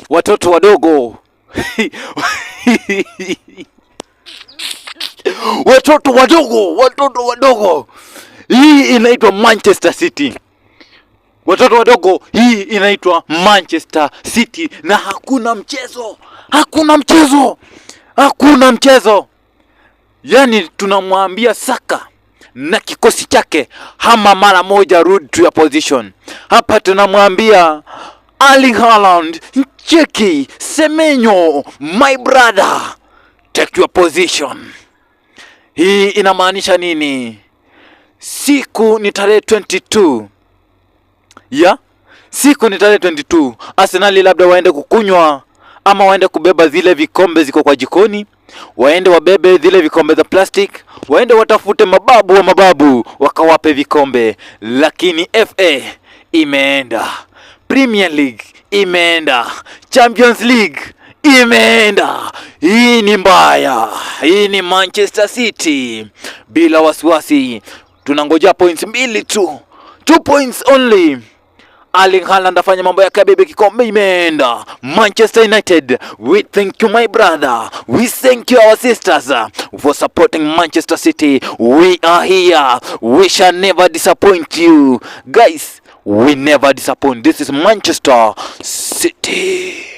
Watoto wadogo watoto wadogo, hii inaitwa Manchester City. Watoto wadogo, hii inaitwa Manchester City, na hakuna mchezo. Yani tunamwambia Saka na kikosi chake, hama mara moja, rudi to your position. Hapa tunamwambia Erling Haaland, Cheki, Semenyo, my brother, take your position. Hii inamaanisha nini? Siku ni tarehe 22. Siku ni tarehe 22. Arsenal labda waende kukunywa ama waende kubeba zile vikombe ziko kwa jikoni, waende wabebe zile vikombe za plastic, waende watafute mababu wakawape vikombe. Lakini FA imeenda, Premier League imeenda, Champions League imeenda. Hii ni mbaya. Hii ni Manchester City. Bila wasiwasi tunangoja points 2 tu, 2 points only. Erling Haaland afanya mambo yake, bebe kikombe imeenda. Manchester United, we thank you my brother, we thank you our sisters for supporting Manchester City. We are here, we shall never disappoint you guys, we never disappoint. This is Manchester City.